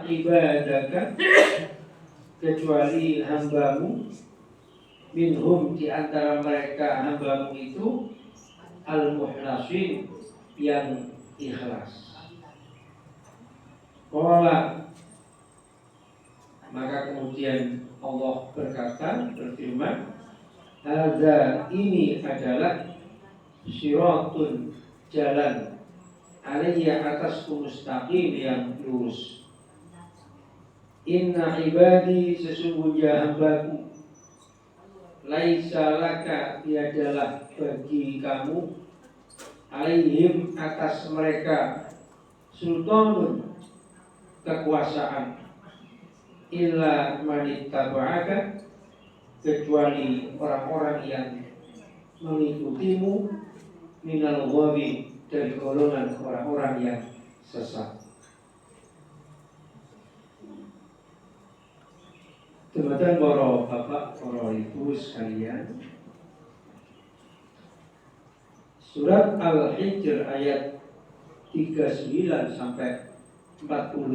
ibadaka, kecuali hambamu, minhum di antara mereka hambamu itu al-muhlasin, yang ikhlas. Qala, maka kemudian Allah berfirman, hadza, ini adalah siratun, jalan, alayya, atasku, mustaqim, yang lurus. Inna ibadi, sesungguhnya hambaku, laisa laka, tiadalah bagi kamu, alaihim, atas mereka, sultanun, kekuasaan, illa manittaba'aka, kecuali orang-orang yang mengikutimu, minal ghawi, dari golongan orang-orang yang sesat. Teman-teman, para bapak, para ibu sekalian, surat Al-Hijr ayat 39 sampai 40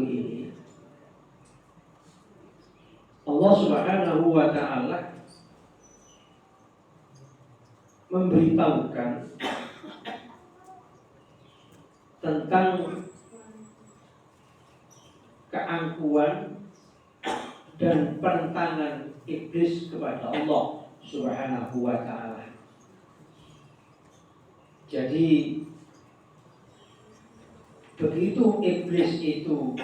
ini, Allah Subhanahu wa ta'ala memberitahukan tentang keangkuhan dan penentangan iblis kepada Allah Subhanahu wa ta'ala. Jadi begitu iblis itu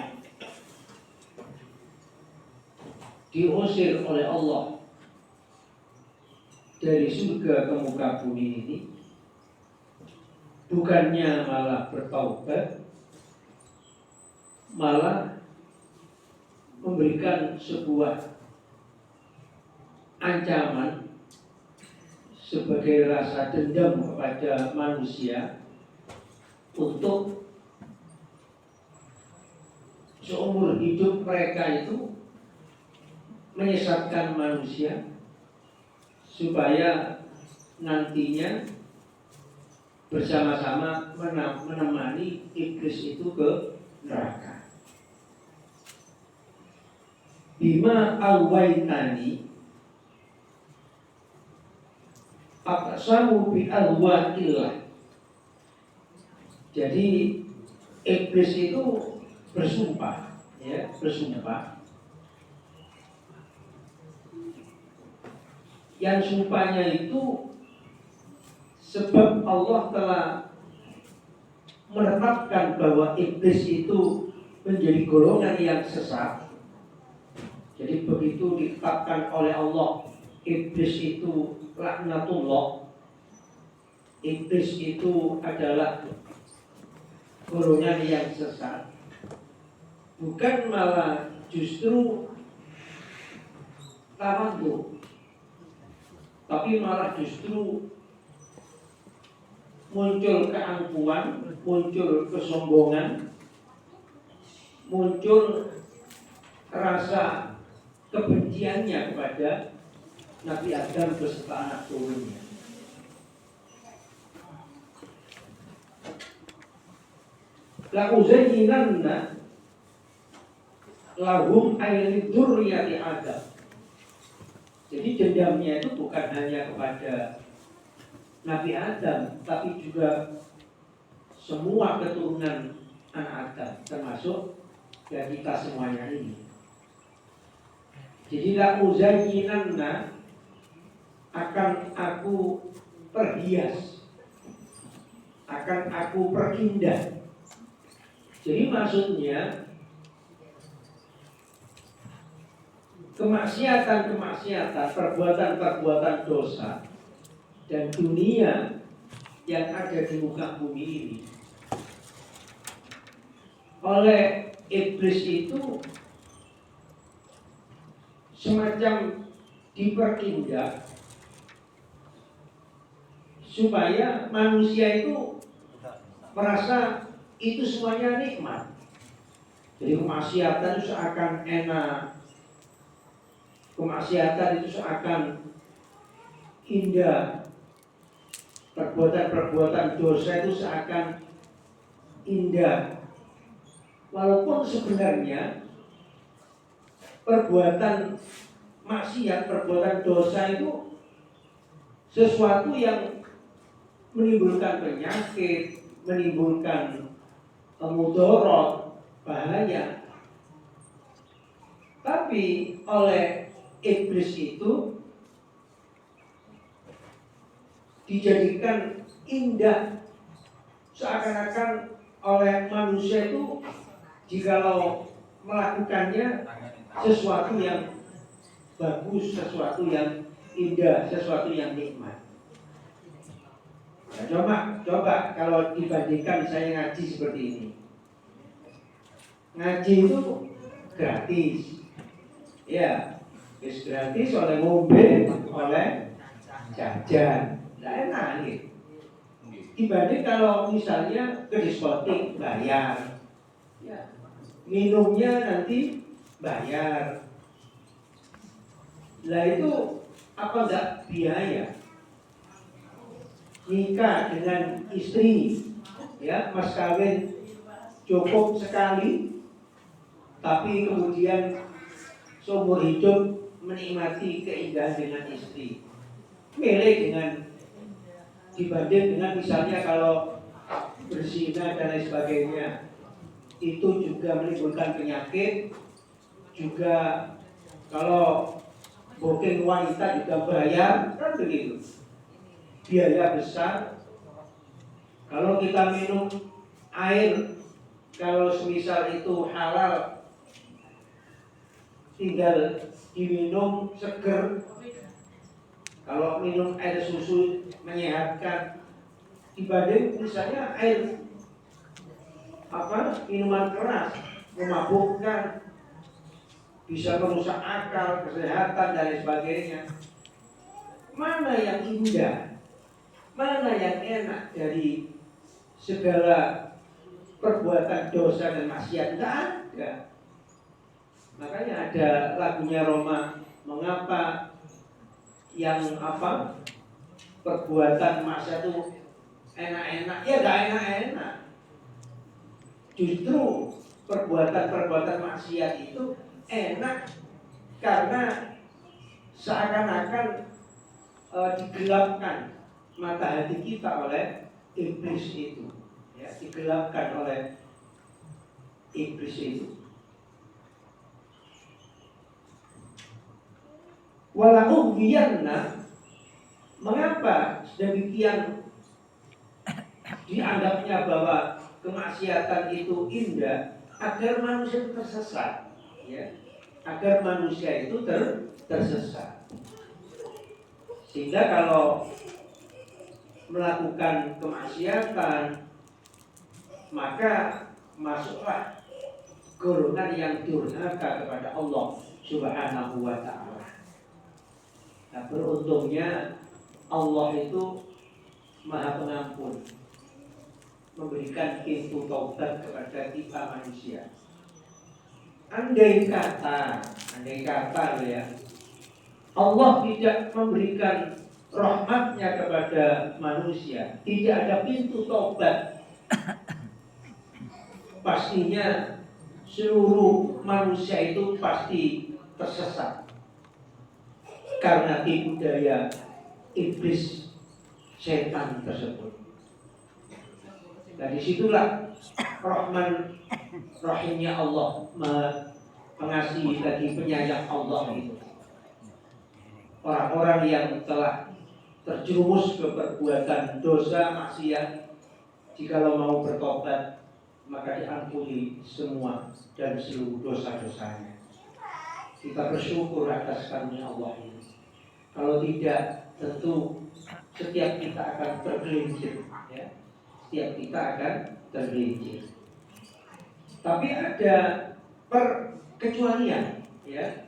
diusir oleh Allah dari surga ke muka bumi ini, bukannya malah bertaubat, malah memberikan sebuah ancaman sebagai rasa dendam kepada manusia untuk seumur hidup mereka itu menyesatkan manusia supaya nantinya bersama-sama menemani iblis itu ke neraka. Bima alwaitani, aqsamu bi alwailah. Jadi iblis itu bersumpah, ya, bersumpah. Yang sumpahnya itu sebab Allah telah menetapkan bahwa iblis itu menjadi golongan yang sesat. Jadi begitu ditetapkan oleh Allah, iblis itu laknatullah, iblis itu adalah golongan yang sesat, bukan malah justru tawadhu, tapi malah justru muncul keangkuhan, muncul kesombongan, muncul rasa kebenciannya kepada Nabi Adam beserta anak turunnya. La uzayyinanna lahum ayli dzurriyyati Adam. Jadi dendamnya itu bukan hanya kepada Nabi Adam, tapi juga semua keturunan anak Adam, termasuk ya kita semuanya ini. Jadi la uzayyinanna, akan aku perhias, akan aku perindah. Jadi maksudnya kemaksiatan, perbuatan dosa dan dunia yang ada di muka bumi ini oleh iblis itu semacam diperindah supaya manusia itu merasa itu semuanya nikmat. Jadi kemaksiatan itu seakan enak, kemaksiatan itu seakan indah, perbuatan dosa itu seakan indah, walaupun sebenarnya perbuatan maksiat, perbuatan dosa itu sesuatu yang menimbulkan penyakit, menimbulkan mudarat, bahaya. Tapi oleh iblis itu dijadikan indah, seakan-akan oleh manusia itu jikalau melakukannya sesuatu yang bagus, sesuatu yang indah, sesuatu yang nikmat. Nah, coba kalau dibandingkan saya ngaji seperti ini. Ngaji itu gratis. Ya, gratis oleh mobil, oleh jajan. Tidak enak nih. Dibanding kalau misalnya ke diskotik bayar, ya, minumnya nanti bayar. Lah itu apa enggak biaya? Nikah dengan istri, ya, mas kawin cukup sekali, tapi kemudian seumur hidup menikmati keindahan dengan istri. Milih dengan dibanding dengan misalnya kalau berzina dan lain sebagainya, itu juga menimbulkan penyakit. Juga kalau booking wanita juga bayar, kan begitu, biaya besar. Kalau kita minum air, kalau semisal itu halal, tinggal diminum seger. Kalau minum air susu menyehatkan, dibanding misalnya air minuman keras, memabukkan, bisa merusak akal, kesehatan dan lain sebagainya. Mana yang indah, mana yang enak dari segala perbuatan dosa dan maksiat? Tidak ada. Makanya ada lagunya Roma, mengapa yang perbuatan maksiat itu enak-enak? Ya tidak enak-enak. Justru perbuatan-perbuatan maksiat itu enak karena seakan-akan digelapkan mata hati kita oleh iblis itu, ya, digelapkan oleh iblis itu. Walau biarna, mengapa demikian dianggapnya bahwa kemaksiatan itu indah? Agar manusia itu tersesat, ya, agar manusia itu tersesat. Sehingga kalau melakukan kemaksiatan, maka masuklah golongan yang durhaka kepada Allah Subhanahu wa ta'ala. Nah, beruntungnya Allah itu Maha Pengampun, memberikan pintu taubat kepada kita manusia. Andai kata ya, Allah tidak memberikan rahmatnya kepada manusia, tidak ada pintu taubat, pastinya seluruh manusia itu pasti tersesat karena tipu daya iblis setan tersebut. Nah, disitulah Rahman Rahimnya Allah, mengasihi bagi penyayang Allah itu. Orang-orang yang telah terjerumus ke perbuatan dosa maksiat, jikalau mau bertobat maka diampuni semua dan seluruh dosa-dosanya. Kita bersyukur atas karunia Allah ini. Kalau tidak, tentu setiap kita akan tergelincir, ya. Setiap kita akan tergelincir. Tapi ada perkecualian, ya.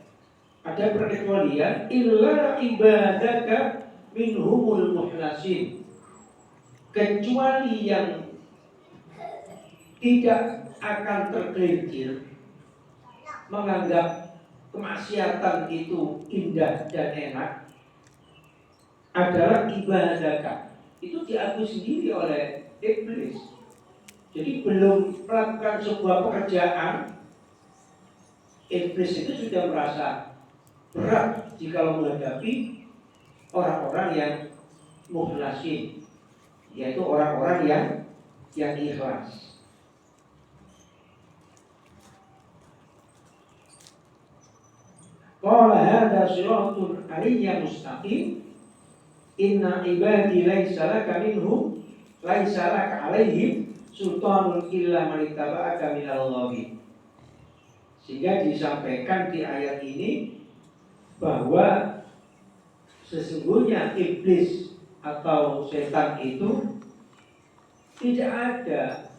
Ada perkecualian, illa ibadaka minhumul muhlasin. Kecuali yang tidak akan tergelincir menganggap kemaksiatan itu indah dan enak adalah ibadaka. Itu diakui sendiri oleh iblis. Jadi belum melakukan sebuah pekerjaan, iblis itu sudah merasa berat jika menghadapi orang-orang yang mukhlasin, yaitu orang-orang yang ikhlas. Qala hadza siratun 'alayya mustaqim inna ibadi laisa laka minhum laisa laka 'alaihim sultanun illa man ittaba'aka minal ghawin. Sehingga disampaikan di ayat ini bahwa sesungguhnya iblis atau setan itu tidak ada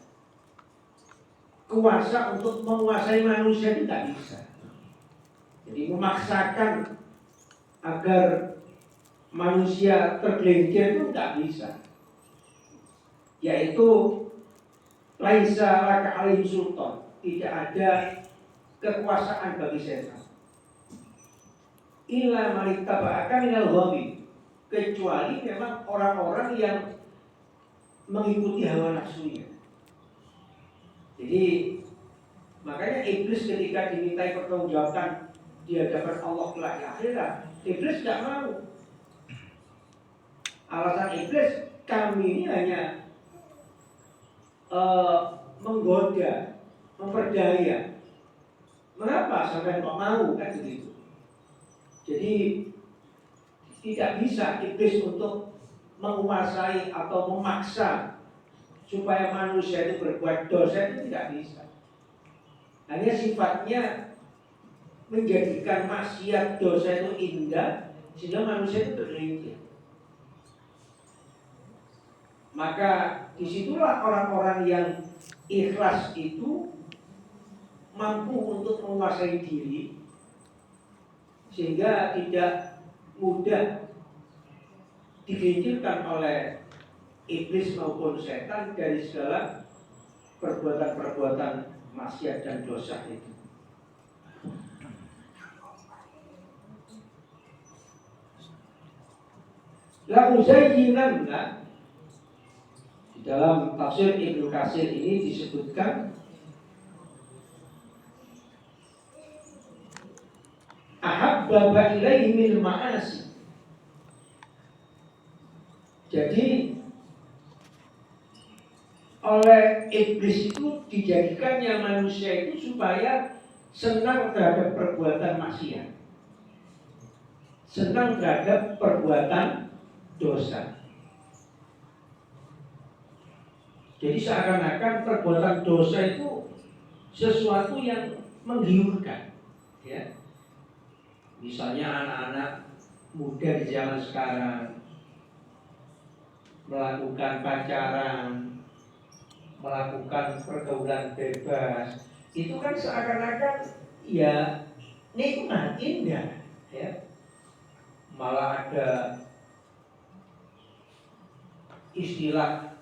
kuasa untuk menguasai manusia, itu tidak bisa. Jadi memaksakan agar manusia tergelincir itu tidak bisa. Yaitu laisa laka alaihim sultan, tidak ada kekuasaan bagi setan. Illa man ittaba'aka minal ghawin, kecuali memang orang-orang yang mengikuti hawa nafsunya. Jadi makanya iblis ketika dimintai pertanggungjawaban di hadapan Allah kelak di akhirat, iblis tidak mau. Alasan iblis, kami ini hanya menggoda, memperdaya. Mengapa sampai kok mau, kan begitu. Jadi tidak bisa iblis untuk menguasai atau memaksa supaya manusia itu berbuat dosa, itu tidak bisa. Hanya sifatnya menjadikan maksiat dosa itu indah sehingga manusia itu tergelincir. Maka disitulah orang-orang yang ikhlas itu mampu untuk menguasai diri sehingga tidak mudah digelincirkan oleh iblis maupun setan dari segala perbuatan-perbuatan maksiat dan dosa itu. La uzayyinanna, di dalam tafsir Ibnu Katsir ini disebutkan ahabba ilaihi min ma'asi. Jadi oleh iblis itu dijadikannya manusia itu supaya senang terhadap perbuatan maksiat, senang terhadap perbuatan dosa. Jadi seakan-akan perbuatan dosa itu sesuatu yang menggiurkan, ya. Misalnya anak-anak muda di zaman sekarang melakukan pacaran, melakukan pergaulan bebas, itu kan seakan-akan ya nikmat, indah, ya. Malah ada istilah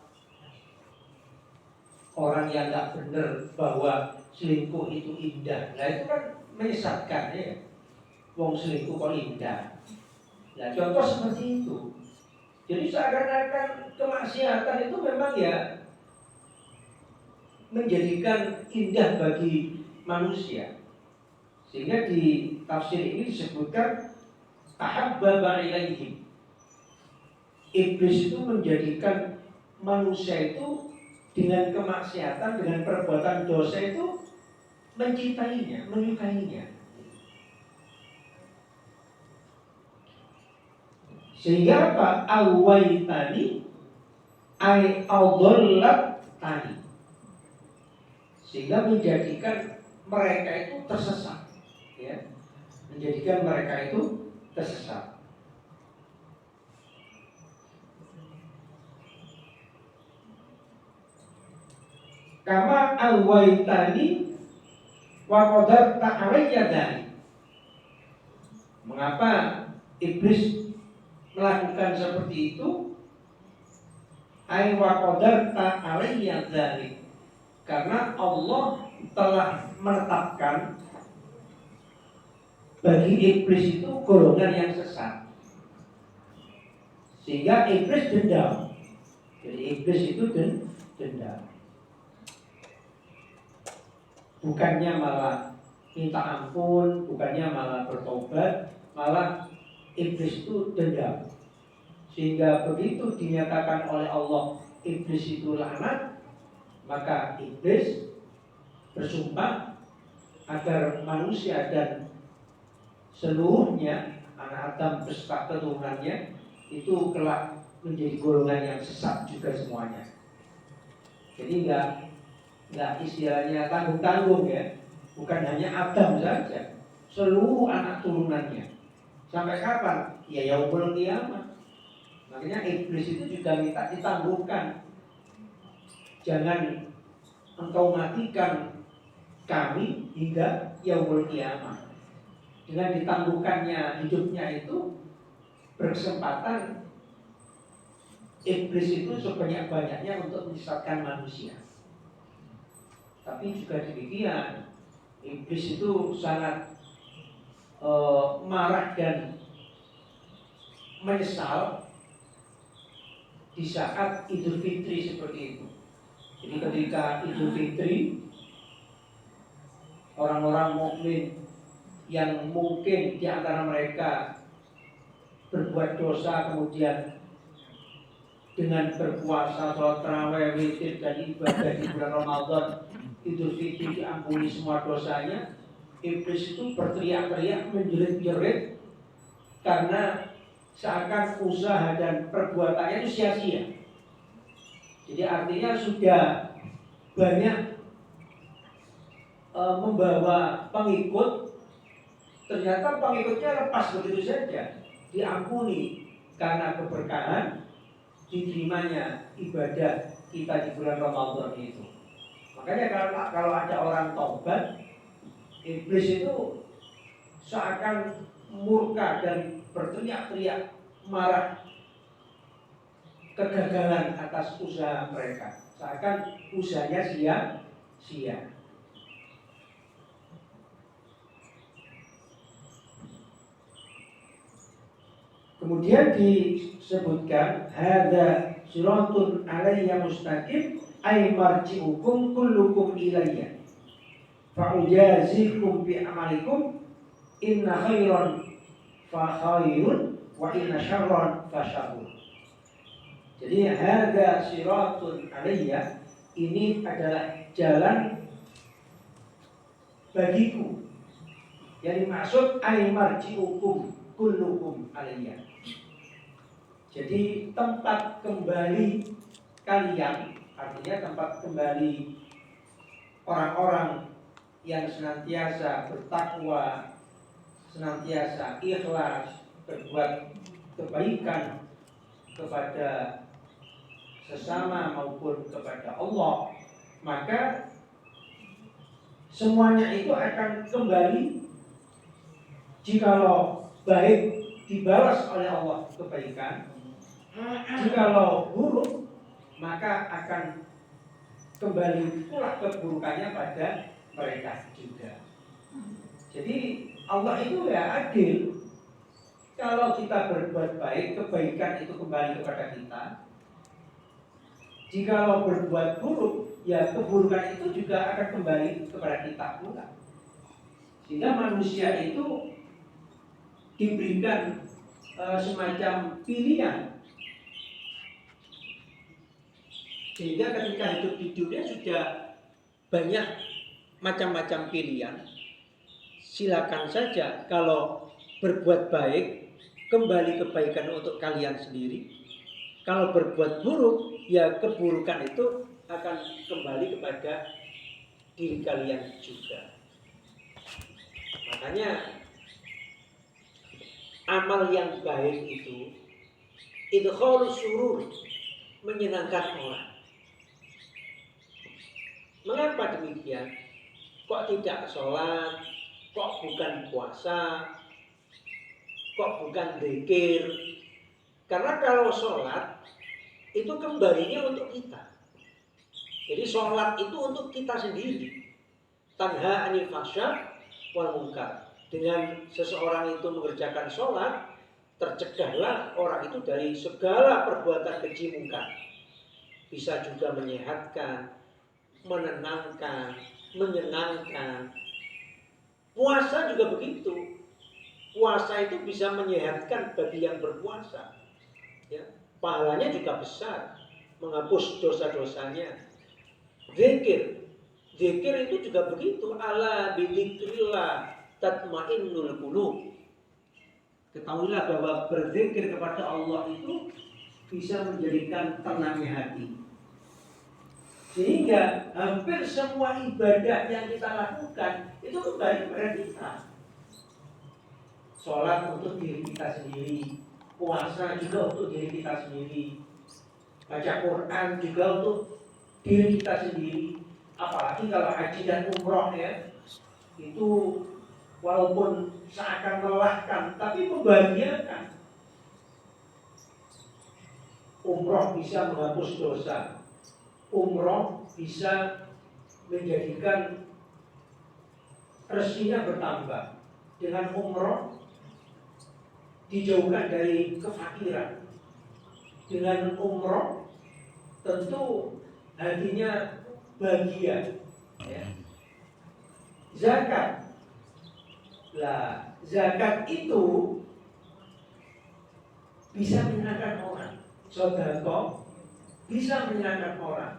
orang yang nggak benar bahwa selingkuh itu indah. Nah itu kan menyesatkan, ya. Wong selingkuh kok indah. Nah contoh seperti itu. Jadi seakan-akan kemaksiatan itu memang ya menjadikan indah bagi manusia. Sehingga di tafsir ini disebutkan tahabbaba ilaihim. Iblis itu menjadikan manusia itu dengan kemaksiatan, dengan perbuatan dosa itu mencintainya, menyukainya. Sehingga apa? Awaitani ay adallat tani. Sehingga menjadikan mereka itu tersesat, ya. Menjadikan mereka itu tersesat. Kama awaitani wa qadarta alayya dzalik. Mengapa iblis melakukan seperti itu? Ai wa qadarta alayya dzalik. Karena Allah telah menetapkan bagi iblis itu golongan yang sesat, sehingga iblis dendam. Jadi iblis itu dendam. Bukannya malah minta ampun, bukannya malah bertobat, malah iblis itu dendam. Sehingga begitu dinyatakan oleh Allah iblis itu laknat, maka iblis bersumpah agar manusia dan seluruhnya anak Adam beserta keturunannya itu kelak menjadi golongan yang sesat juga semuanya. Jadi enggak istilahnya tanggung-tanggung ya, bukan hanya Adam saja, seluruh anak turunannya. Sampai kapan? Ya yaumul qiyamah. Makanya iblis itu juga minta ditangguhkan. Jangan engkau matikan kami hingga yaumul qiyamah. Dengan ditangguhkannya hidupnya itu, berkesempatan iblis itu sebanyak-banyaknya untuk menyesatkan manusia. Tapi juga demikian, iblis itu sangat marah dan menyesal di saat Idul Fitri seperti itu. Jadi ketika Idul Fitri, orang-orang mukmin yang mungkin di antara mereka berbuat dosa kemudian dengan berpuasa, sholat tarawih, witir dan ibadah di bulan Ramadan, Idul Fitri diampuni semua dosanya. Iblis itu berteriak-teriak, menjerit-jerit karena seakan usaha dan perbuatannya itu sia-sia. Jadi artinya sudah banyak membawa pengikut, ternyata pengikutnya lepas begitu saja, diampuni karena keberkahan diterimanya ibadah kita di bulan Ramadan itu. Makanya kalau ada orang taubat, iblis itu seakan murka dan berteriak-teriak marah kegagalan atas usaha mereka, seakan usahanya sia-sia. Kemudian disebutkan hadza siratun alayya mustaqim ay marji'ukum kullukum ilayya fa ujazikum bi amalikum inna khairan fa khairun wa inna syarran fa syarrun. Jadi hadza siratun alayya, ini adalah jalan bagiku. Yang dimaksud ay marji'ukum kullukum alayya. Jadi tempat kembali kalian, artinya tempat kembali orang-orang yang senantiasa bertakwa, senantiasa ikhlas, berbuat kebaikan kepada sesama maupun kepada Allah, maka semuanya itu akan kembali jikalau baik dibalas oleh Allah kebaikan, jikalau buruk maka akan kembali pula keburukannya pada mereka juga. Jadi Allah itu ya adil. Kalau kita berbuat baik, kebaikan itu kembali kepada kita. Jikalau berbuat buruk, ya keburukan itu juga akan kembali kepada kita pula. Sehingga manusia itu diberikan semacam pilihan. Sehingga ketika hidup di dunia sudah banyak macam-macam pilihan. Silakan saja kalau berbuat baik, kembali kebaikan untuk kalian sendiri. Kalau berbuat buruk, ya keburukan itu akan kembali kepada diri kalian juga. Makanya amal yang baik itu idkhalus surur, menyenangkan orang. Mengapa demikian? Kok tidak sholat? Kok bukan puasa? Kok bukan dzikir? Karena kalau sholat itu kembalinya untuk kita. Jadi sholat itu untuk kita sendiri. Tanha anil fahsya wal munkar. Dengan seseorang itu mengerjakan sholat, tercegahlah orang itu dari segala perbuatan keji mungkar. Bisa juga menyehatkan, menenangkan, menyenangkan. Puasa juga begitu. Puasa itu bisa menyehatkan bagi yang berpuasa. Ya, pahalanya juga besar, menghapus dosa-dosanya. Zikir, zikir itu juga begitu. Ala bidzikrillah tatmainnul qulub. Ketahuilah bahwa berzikir kepada Allah itu bisa menjadikan tenangnya hati. Sehingga hampir semua ibadah yang kita lakukan itu kembali kepada kita. Sholat untuk diri kita sendiri, puasa juga untuk diri kita sendiri, baca Quran juga untuk diri kita sendiri. Apalagi kalau haji dan umroh ya, itu walaupun seakan melelahkan tapi membahagiakan. Umroh bisa menghapus dosa, umroh bisa menjadikan rezekinya bertambah. Dengan umroh dijauhkan dari kefakiran. Dengan umroh tentu hatinya bahagia. Ya. Zakat, lah zakat itu bisa menyenangkan orang. Sedekah bisa menyenangkan orang.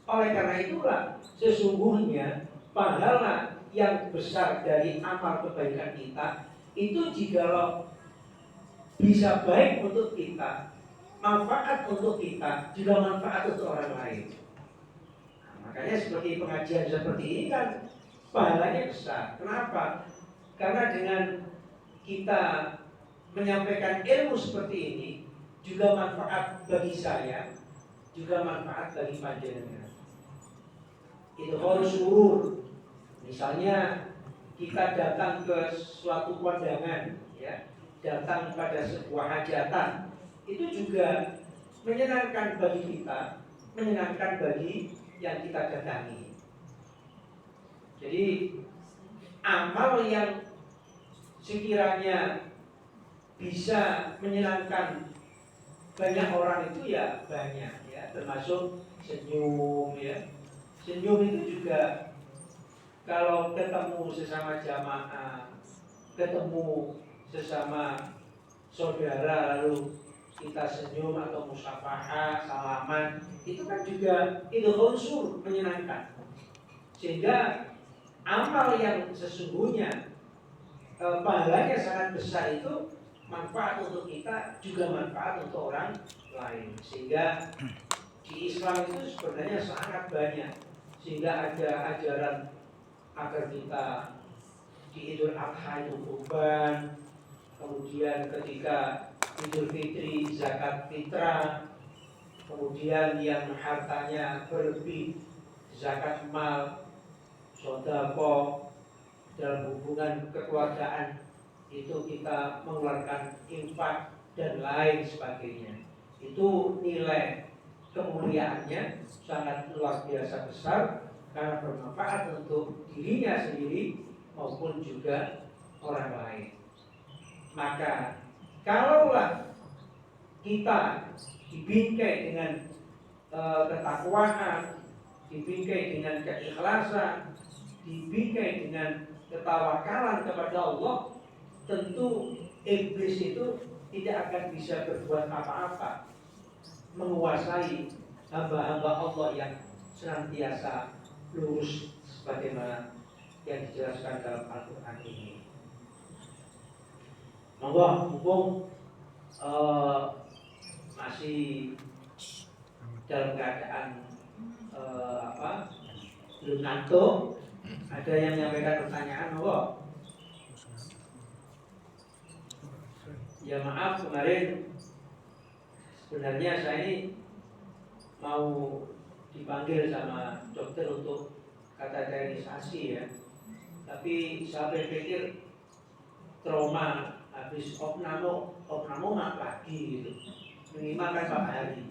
Oleh karena itulah sesungguhnya pahala yang besar dari amal kebaikan kita itu jikalau bisa baik untuk kita, manfaat untuk kita, juga manfaat untuk orang lain. Nah, makanya seperti pengajian seperti ini kan pahalanya besar. Kenapa? Karena dengan kita menyampaikan ilmu seperti ini juga manfaat bagi saya, juga manfaat bagi panjenengan. Itu harus surur. Misalnya kita datang ke suatu kondangan, ya, datang pada sebuah hajatan, itu juga menyenangkan bagi kita, menyenangkan bagi yang kita datangi. Jadi amal yang sekiranya bisa menyenangkan banyak orang itu ya banyak, ya, termasuk senyum, ya. Senyum itu juga kalau ketemu sesama jamaah, ketemu sesama saudara lalu kita senyum atau musafahah, salaman, itu kan juga itu unsur menyenangkan. Sehingga amal yang sesungguhnya pahalanya sangat besar itu manfaat untuk kita juga manfaat untuk orang lain. Sehingga di Islam itu sebenarnya sangat banyak. Sehingga ada ajaran agar kita di Idul Adha itu kurban, kemudian ketika Idul Fitri zakat fitrah, kemudian yang hartanya berlebih zakat mal, sedekah, dalam hubungan kekeluargaan itu kita mengeluarkan infak dan lain sebagainya. Itu nilai kemuliaannya sangat luar biasa besar karena bermanfaat untuk dirinya sendiri maupun juga orang lain. Maka kalaulah kita dibingkai dengan ketakwaan, dibingkai dengan keikhlasan, dibingkai dengan ketawakalan kepada Allah, tentu iblis itu tidak akan bisa berbuat apa-apa menguasai hamba-hamba Allah yang senantiasa lurus sebagaimana yang dijelaskan dalam Al-Quran ini. Monggo, mumpung masih dalam keadaan belum ngantuk, ada yang menyampaikan pertanyaan, monggo. Ya maaf, kemarin sebenarnya saya ini mau dipanggil sama dokter untuk kateterisasi ya, tapi saya berpikir trauma habis opname lagi gitu, minimal kan 4 hari.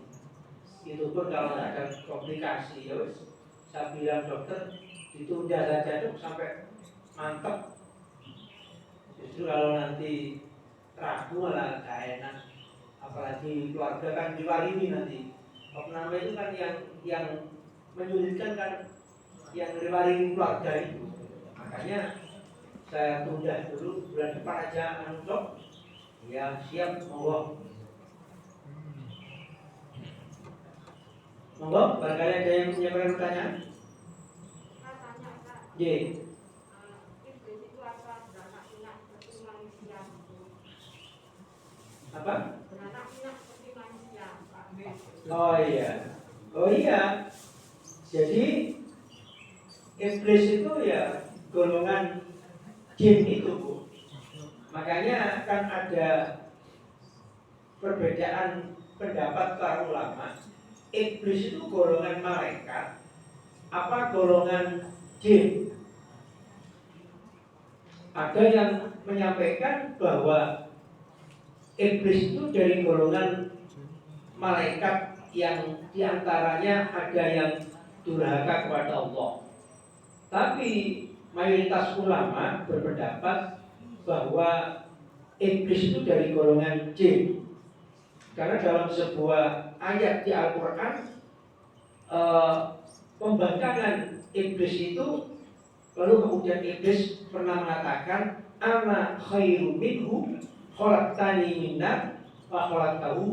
Itu pun kalau ada komplikasi ya wes, saya bilang dokter ditunda saja tuh sampai mantep. Justru kalau nanti ragu malah gak enak, apalagi keluarga kan diwarini nanti. Opname itu kan yang menyulitkan kan yang diwarini keluarga itu. Makanya saya tunda dulu bulan depan aja untuk ya siap monggo. Monggo, barangkali ada yang punya pertanyaan? J. Apa? Oh iya. Jadi iblis itu ya golongan jin itu, Bu. Makanya kan ada perbedaan pendapat para ulama. Iblis itu golongan malaikat apa golongan jin? Ada yang menyampaikan bahwa iblis itu dari golongan malaikat yang diantaranya ada yang durhaka kepada Allah. Tapi mayoritas ulama berpendapat bahwa iblis itu dari golongan jin. Karena dalam sebuah ayat di Al-Quran pembangkangan iblis itu, lalu kemudian iblis pernah mengatakan ana khairu minhu khalaqtani min nar wa khalaqtahu